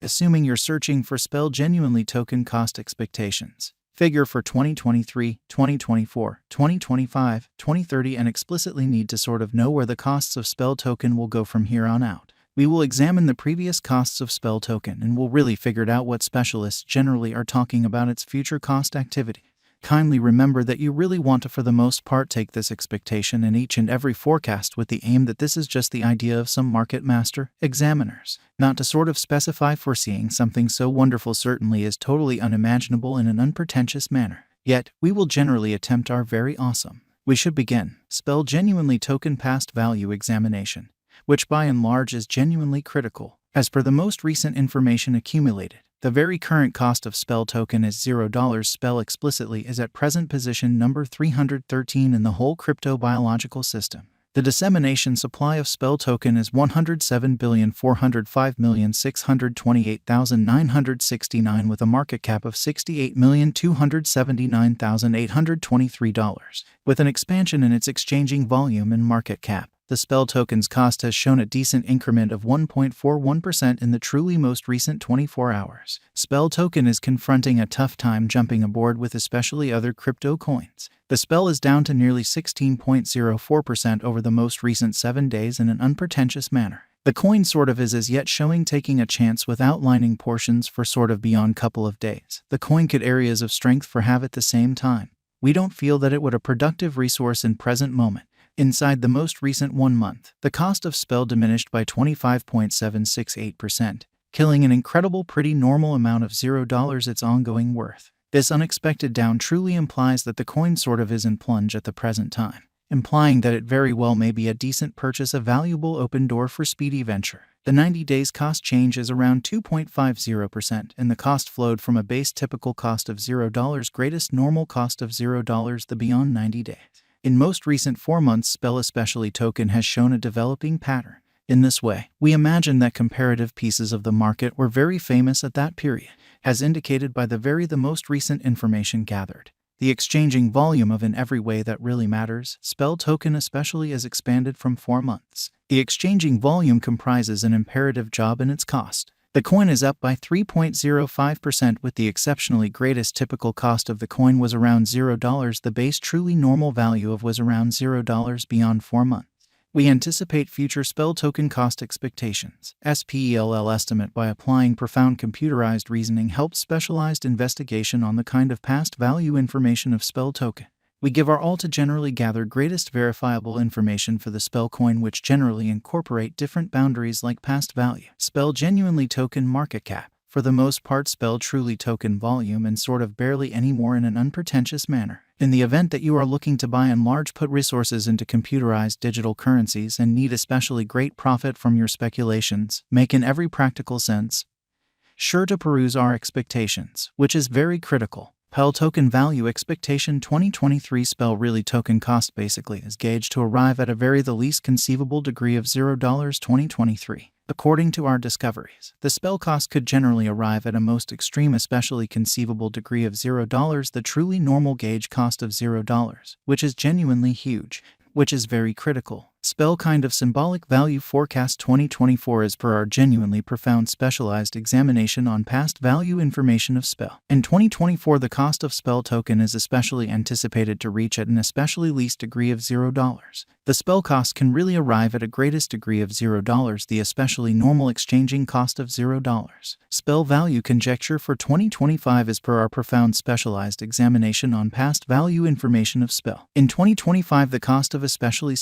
assuming you're searching for spell genuinely token cost expectations. Figure for 2023, 2024, 2025, 2030 and explicitly need to sort of know where the costs of spell token will go from here on out. We will examine the previous costs of spell token and will really figure out what specialists generally are talking about its future cost activity. Kindly remember that you really want to for the most part take this expectation in each and every forecast with the aim that this is just the idea of some market master examiners. Not to sort of specify foreseeing something so wonderful certainly is totally unimaginable in an unpretentious manner. Yet, we will generally attempt our very awesome. We should begin. Spell genuinely token past value examination, which by and large is genuinely critical. As per the most recent information accumulated, the very current cost of spell token is $0. Spell explicitly is at present position number 313 in the whole crypto biological system. The dissemination supply of spell token is 107,405,628,969 with a market cap of $68,279,823, with an expansion in its exchanging volume and market cap. The spell token's cost has shown a decent increment of 1.41% in the truly most recent 24 hours. Spell token is confronting a tough time jumping aboard with especially other crypto coins. The spell is down to nearly 16.04% over the most recent 7 days in an unpretentious manner. The coin sort of is as yet showing taking a chance with outlining portions for sort of beyond couple of days. The coin could areas of strength for have at the same time. We don't feel that it would a productive resource in present moment. Inside the most recent 1 month, the cost of spell diminished by 25.768%, killing an incredible pretty normal amount of $0 its ongoing worth. This unexpected down truly implies that the coin sort of is in plunge at the present time, implying that it very well may be a decent purchase, a valuable open door for speedy venture. The 90 days cost change is around 2.50% and the cost flowed from a base typical cost of $0 greatest normal cost of $0 the beyond 90 days. In most recent 4 months, spell especially token has shown a developing pattern. In this way, we imagine that comparative pieces of the market were very famous at that period, as indicated by the most recent information gathered. The exchanging volume of in every way that really matters, spell token especially is expanded from 4 months. The exchanging volume comprises an imperative job in its cost. The coin is up by 3.05% with the exceptionally greatest typical cost of the coin was around $0. The base truly normal value of was around $0 beyond 4 months. We anticipate future spell token cost expectations. SPELL estimate by applying profound computerized reasoning helps specialized investigation on the kind of past value information of spell token. We give our all to generally gather greatest verifiable information for the spell coin which generally incorporate different boundaries like past value, spell genuinely token market cap, for the most part spell truly token volume and sort of barely any more in an unpretentious manner. In the event that you are looking to by and large put resources into computerized digital currencies and need especially great profit from your speculations, make in every practical sense, sure to peruse our expectations, which is very critical. PEL token value expectation 2023 spell really token cost basically is gauged to arrive at a very the least conceivable degree of $0 2023. According to our discoveries, the spell cost could generally arrive at a most extreme especially conceivable degree of $0, the truly normal gauge cost of $0, which is genuinely huge, which is very critical. Spell kind of symbolic value forecast 2024 is per our genuinely profound specialized examination on past value information of spell. In 2024 the cost of spell token is especially anticipated to reach at an especially least degree of $0. The spell cost can really arrive at a greatest degree of $0, the especially normal exchanging cost of $0. Spell value conjecture for 2025 is per our profound specialized examination on past value information of spell. In 2025 the cost of especially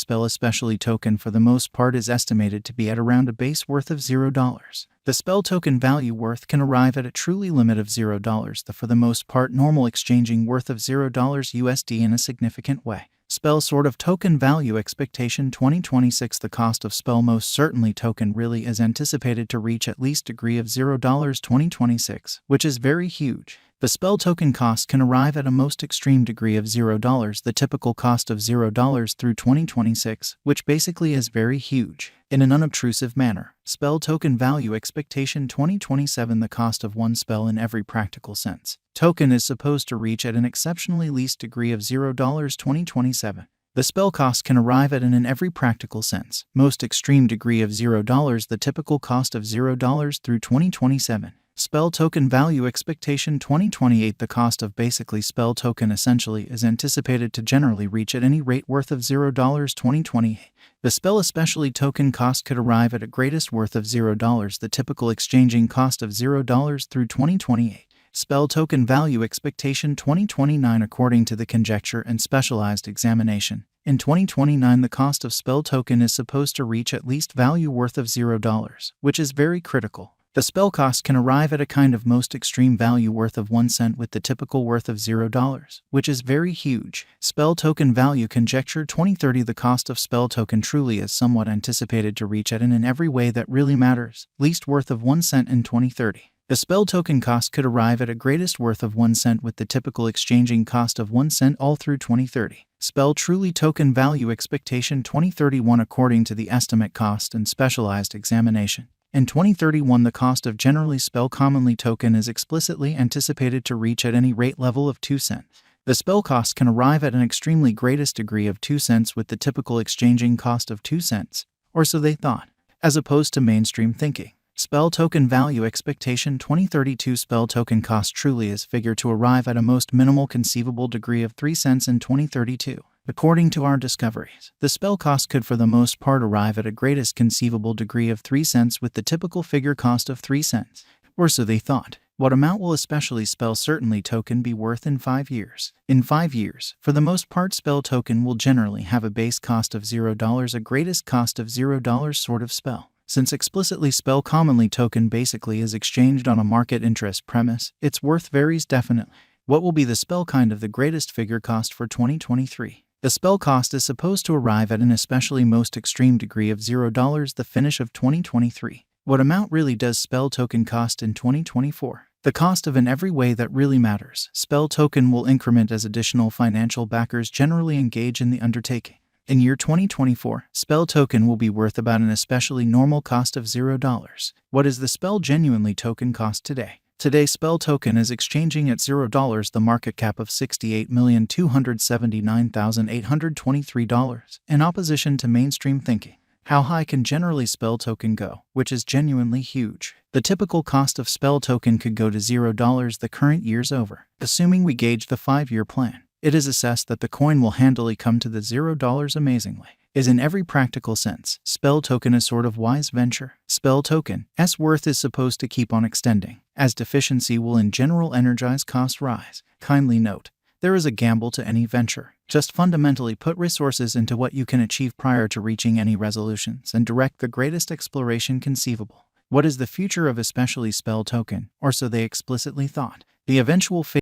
token for the most part is estimated to be at around a base worth of $0. The spell token value worth can arrive at a truly limit of $0, the for the most part normal exchanging worth of $0 USD in a significant way. Spell sort of token value expectation 2026 the cost of spell most certainly token really is anticipated to reach at least degree of $0 2026, which is very huge. The spell token cost can arrive at a most extreme degree of $0, the typical cost of $0 through 2026, which basically is very huge. In an unobtrusive manner, spell token value expectation 2027 the cost of one spell in every practical sense. Token is supposed to reach at an exceptionally least degree of $0 2027. The spell cost can arrive at in every practical sense. Most extreme degree of $0, the typical cost of $0 through 2027. Spell token value expectation 2028. The cost of basically spell token essentially is anticipated to generally reach at any rate worth of $0 2028. The spell especially token cost could arrive at a greatest worth of $0, the typical exchanging cost of $0 through 2028. Spell token value expectation 2029. According to the conjecture and specialized examination, in 2029 the cost of spell token is supposed to reach at least value worth of $0, which is very critical. The spell cost can arrive at a kind of most extreme value worth of 1 cent with the typical worth of $0, which is very huge. Spell token value conjecture 2030. The cost of spell token truly is somewhat anticipated to reach at in every way that really matters, least worth of 1 cent in 2030. The spell token cost could arrive at a greatest worth of 1 cent with the typical exchanging cost of 1 cent all through 2030. Spell truly token value expectation 2031. According to the estimate cost and specialized examination, in 2031 the cost of generally spell commonly token is explicitly anticipated to reach at any rate level of 2 cents. The spell cost can arrive at an extremely greatest degree of 2 cents with the typical exchanging cost of 2 cents, or so they thought, as opposed to mainstream thinking. Spell token value expectation 2032. Spell token cost truly is figured to arrive at a most minimal conceivable degree of 3 cents in 2032. According to our discoveries, the spell cost could for the most part arrive at a greatest conceivable degree of 3 cents with the typical figure cost of 3 cents, or so they thought. What amount will especially spell certainly token be worth in 5 years? In 5 years, for the most part spell token will generally have a base cost of $0, a greatest cost of $0 sort of spell. Since explicitly spell commonly token basically is exchanged on a market interest premise, its worth varies definitely. What will be the spell kind of the greatest figure cost for 2023? The spell cost is supposed to arrive at an especially most extreme degree of $0 the finish of 2023. What amount really does spell token cost in 2024? The cost of in every way that really matters. Spell token will increment as additional financial backers generally engage in the undertaking. In year 2024, spell token will be worth about an especially normal cost of $0. What is the spell genuinely token cost today? Today spell token is exchanging at $0, the market cap of $68,279,823, in opposition to mainstream thinking. How high can generally spell token go, which is genuinely huge? The typical cost of spell token could go to $0 the current year's over. Assuming we gauge the 5-year plan, it is assessed that the coin will handily come to the $0 amazingly. Is in every practical sense, spell token a sort of wise venture? Spell token's worth is supposed to keep on extending, as deficiency will in general energize cost rise. Kindly note, there is a gamble to any venture. Just fundamentally put resources into what you can achieve prior to reaching any resolutions and direct the greatest exploration conceivable. What is the future of especially spell token, or so they explicitly thought? The eventual fate